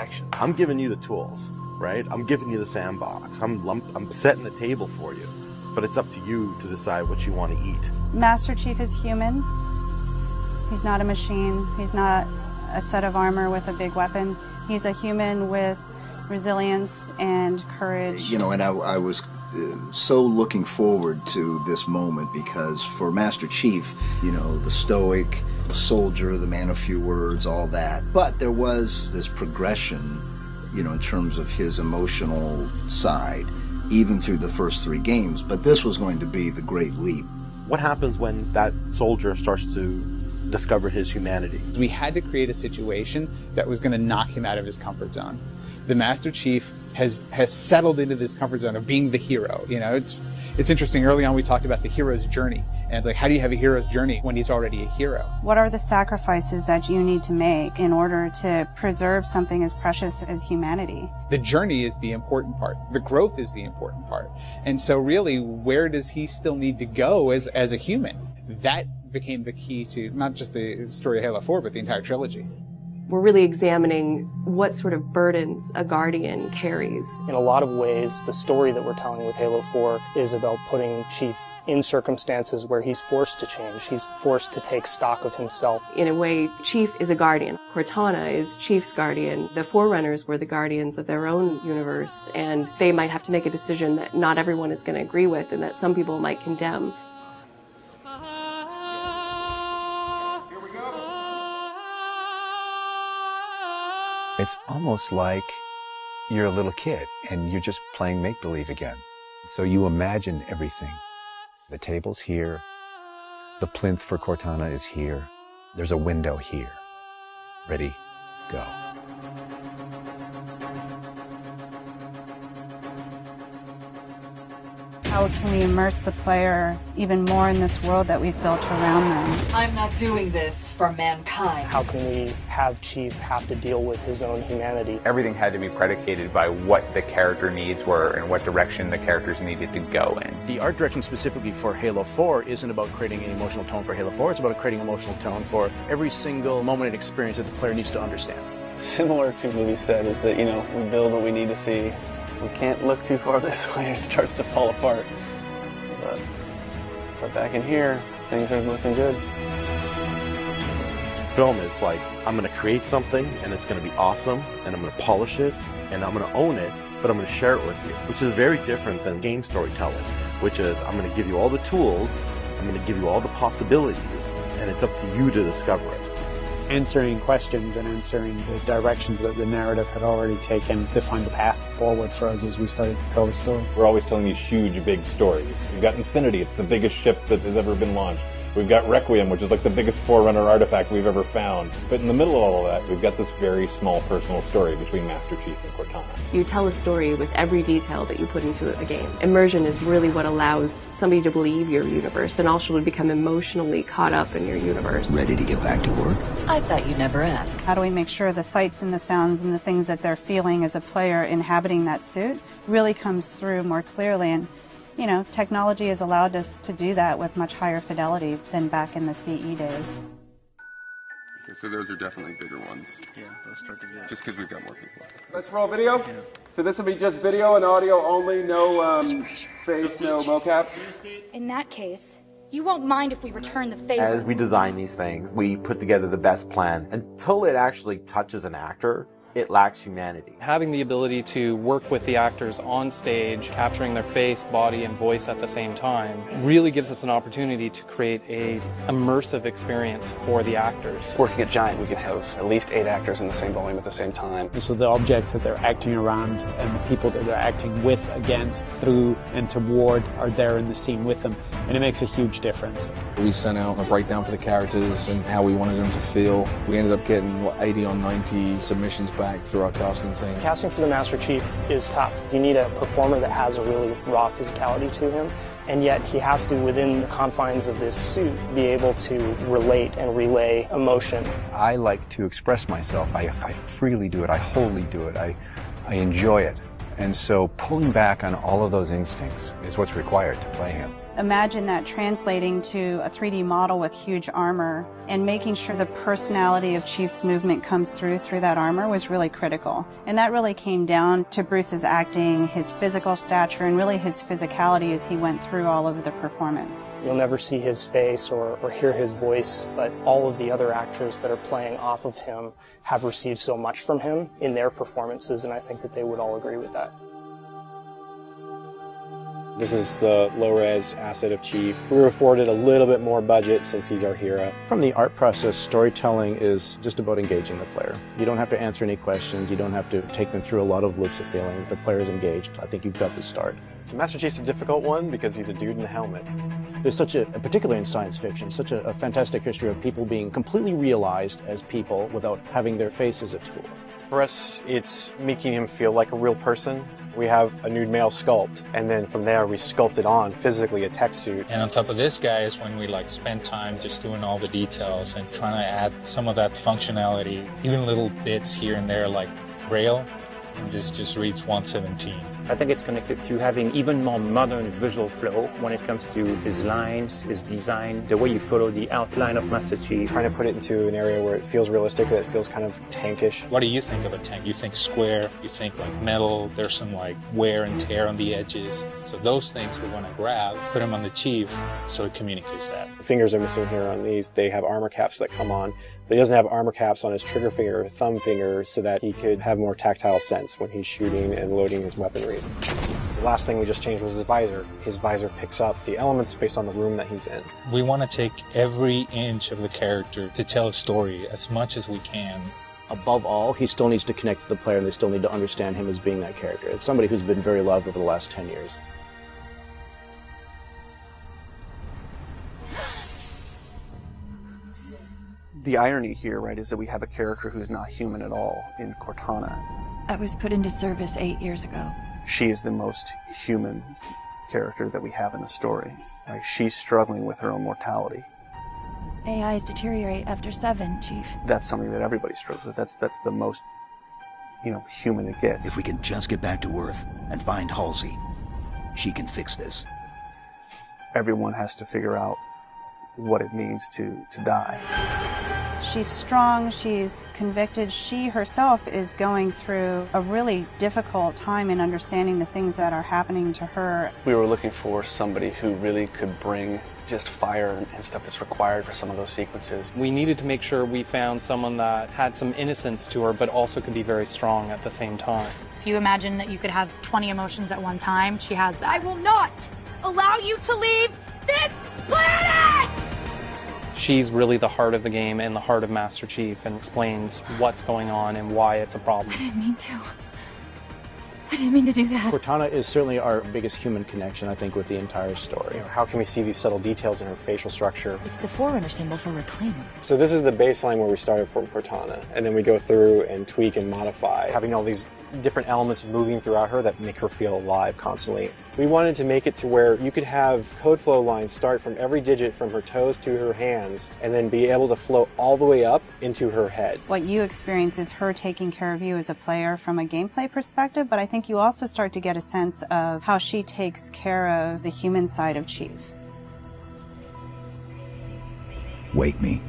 action. I'm giving you the tools, right? I'm giving you the sandbox. I'm setting the table for you. But it's up to you to decide what you want to eat. Master Chief is human. He's not a machine. He's not a set of armor with a big weapon. He's a human with resilience and courage. You know, and I was so looking forward to this moment because for Master Chief, you know, the stoic soldier, the man of few words, all that. But there was this progression, you know, in terms of his emotional side, even through the first 3 games. But this was going to be the great leap. What happens when that soldier starts to discover his humanity? We had to create a situation that was going to knock him out of his comfort zone. The Master Chief has settled into this comfort zone of being the hero. You know, it's interesting. Early on, we talked about the hero's journey, and like, how do you have a hero's journey when he's already a hero? What are the sacrifices that you need to make in order to preserve something as precious as humanity? The journey is the important part. The growth is the important part. And so really, where does he still need to go as a human? That became the key to not just the story of Halo 4, but the entire trilogy. We're really examining what sort of burdens a Guardian carries. In a lot of ways, the story that we're telling with Halo 4 is about putting Chief in circumstances where he's forced to change. He's forced to take stock of himself. In a way, Chief is a Guardian. Cortana is Chief's Guardian. The Forerunners were the Guardians of their own universe, and they might have to make a decision that not everyone is going to agree with and that some people might condemn. It's almost like you're a little kid and you're just playing make-believe again. So you imagine everything. The table's here. The plinth for Cortana is here. There's a window here. Ready, go. How can we immerse the player even more in this world that we've built around them? I'm not doing this for mankind. How can we have Chief have to deal with his own humanity? Everything had to be predicated by what the character needs were and what direction the characters needed to go in. The art direction specifically for Halo 4 isn't about creating an emotional tone for Halo 4, it's about creating an emotional tone for every single moment and experience that the player needs to understand. Similar to what we said is that, you know, we build what we need to see. We can't look too far this way, it starts to fall apart. But back in here, things are looking good. Film is like, I'm going to create something and it's going to be awesome and I'm going to polish it and I'm going to own it, but I'm going to share it with you, which is very different than game storytelling, which is I'm going to give you all the tools, I'm going to give you all the possibilities, and it's up to you to discover it. Answering questions and answering the directions that the narrative had already taken defined the path forward for us as we started to tell the story. We're always telling these huge, big stories. We've got Infinity, it's the biggest ship that has ever been launched. We've got Requiem, which is like the biggest Forerunner artifact we've ever found. But in the middle of all of that, we've got this very small personal story between Master Chief and Cortana. You tell a story with every detail that you put into a game. Immersion is really what allows somebody to believe your universe and also to become emotionally caught up in your universe. Ready to get back to work? I thought you'd never ask. How do we make sure the sights and the sounds and the things that they're feeling as a player inhabiting that suit really comes through more clearly? And you know, technology has allowed us to do that with much higher fidelity than back in the CE days. Okay, so those are definitely bigger ones. Yeah, those start to get. Just because we've got more people. Let's roll video. Yeah. So this will be just video and audio only, no face, no mocap. In that case, you won't mind if we return the favor. As we design these things, we put together the best plan. Until it actually touches an actor, it lacks humanity. Having the ability to work with the actors on stage, capturing their face, body, and voice at the same time, really gives us an opportunity to create an immersive experience for the actors. Working at Giant, we could have at least 8 actors in the same volume at the same time. So the objects that they're acting around and the people that they're acting with, against, through, and toward are there in the scene with them, and it makes a huge difference. We sent out a breakdown for the characters and how we wanted them to feel. We ended up getting 80 or 90 submissions back through our casting team. Casting for the Master Chief is tough. You need a performer that has a really raw physicality to him, and yet he has to, within the confines of this suit, be able to relate and relay emotion. I like to express myself. I freely do it. I wholly do it. I enjoy it. And so pulling back on all of those instincts is what's required to play him. Imagine that translating to a 3D model with huge armor, and making sure the personality of Chief's movement comes through that armor was really critical. And that really came down to Bruce's acting, his physical stature, and really his physicality as he went through all of the performance. You'll never see his face or hear his voice, but all of the other actors that are playing off of him have received so much from him in their performances, and I think that they would all agree with that. This is the low-res asset of Chief. We were afforded a little bit more budget since he's our hero. From the art process, storytelling is just about engaging the player. You don't have to answer any questions. You don't have to take them through a lot of loops of feeling. If the player is engaged, I think you've got the start. So Master Chief's a difficult one because he's a dude in a helmet. There's such a, particularly in science fiction, such a fantastic history of people being completely realized as people without having their face as a tool. For us, it's making him feel like a real person. We have a nude male sculpt, and then from there we sculpt it on physically a tech suit. And on top of this guy is when we spend time just doing all the details and trying to add some of that functionality, even little bits here and there like Braille, and this just reads 117. I think it's connected to having even more modern visual flow when it comes to his lines, his design, the way you follow the outline of Master Chief. Trying to put it into an area where it feels realistic, that it feels kind of tankish. What do you think of a tank? You think square, you think metal, there's some wear and tear on the edges. So those things we want to grab, put them on the Chief so it communicates that. The fingers are missing here on these. They have armor caps that come on, but he doesn't have armor caps on his trigger finger or thumb finger so that he could have more tactile sense when he's shooting and loading his weaponry. The last thing we just changed was his visor. His visor picks up the elements based on the room that he's in. We want to take every inch of the character to tell a story as much as we can. Above all, he still needs to connect to the player, and they still need to understand him as being that character. It's somebody who's been very loved over the last 10 years. The irony here, right, is that we have a character who's not human at all in Cortana. I was put into service 8 years ago. She is the most human character that we have in the story. Right? She's struggling with her own mortality. AIs deteriorate after 7, Chief. That's something that everybody struggles with. That's the most, human it gets. If we can just get back to Earth and find Halsey, she can fix this. Everyone has to figure out what it means to die. She's strong, she's convicted. She herself is going through a really difficult time in understanding the things that are happening to her. We were looking for somebody who really could bring just fire and stuff that's required for some of those sequences. We needed to make sure we found someone that had some innocence to her, but also could be very strong at the same time. If you imagine that you could have 20 emotions at one time, she has that. I will not allow you to leave this planet! She's really the heart of the game and the heart of Master Chief, and explains what's going on and why it's a problem. I didn't mean to. I didn't mean to do that. Cortana is certainly our biggest human connection, I think, with the entire story. How can we see these subtle details in her facial structure? It's the Forerunner symbol for Reclaimer. So this is the baseline where we started from Cortana, and then we go through and tweak and modify, having all these different elements moving throughout her that make her feel alive constantly. We wanted to make it to where you could have code flow lines start from every digit from her toes to her hands, and then be able to flow all the way up into her head. What you experience is her taking care of you as a player from a gameplay perspective, but I think you also start to get a sense of how she takes care of the human side of Chief. Wake me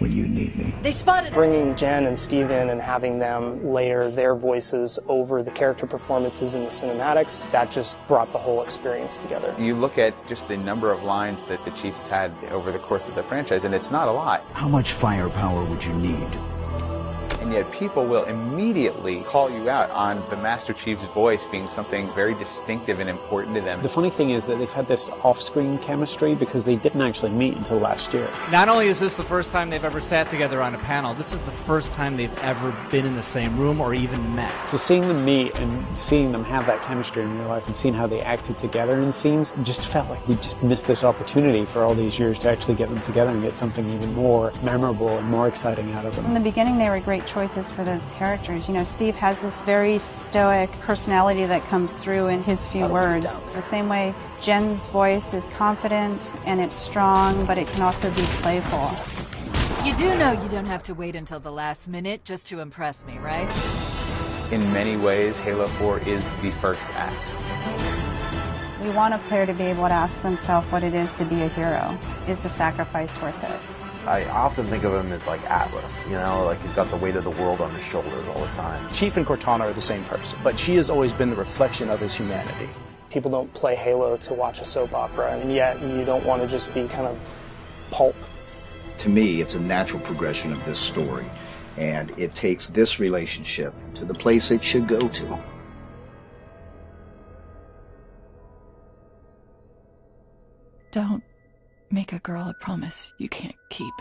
when you need me. They spotted us. Bringing Jen and Steve in and having them layer their voices over the character performances in the cinematics, that just brought the whole experience together. You look at just the number of lines that the Chief has had over the course of the franchise, and it's not a lot. How much firepower would you need? And yet people will immediately call you out on the Master Chief's voice being something very distinctive and important to them. The funny thing is that they've had this off-screen chemistry because they didn't actually meet until last year. Not only is this the first time they've ever sat together on a panel, this is the first time they've ever been in the same room or even met. So seeing them meet and seeing them have that chemistry in real life and seeing how they acted together in scenes just felt like we just missed this opportunity for all these years to actually get them together and get something even more memorable and more exciting out of them. In the beginning, they were great choices for those characters. Steve has this very stoic personality that comes through in his few words. The same way Jen's voice is confident and it's strong, but it can also be playful. You do know you don't have to wait until the last minute just to impress me, right? In many ways, Halo 4 is the first act. We want a player to be able to ask themselves what it is to be a hero. Is the sacrifice worth it? I often think of him as like Atlas, you know, like he's got the weight of the world on his shoulders all the time. Chief and Cortana are the same person, but she has always been the reflection of his humanity. People don't play Halo to watch a soap opera, and yet you don't want to just be kind of pulp. To me, it's a natural progression of this story, and it takes this relationship to the place it should go to. Don't make a girl a promise you can't keep.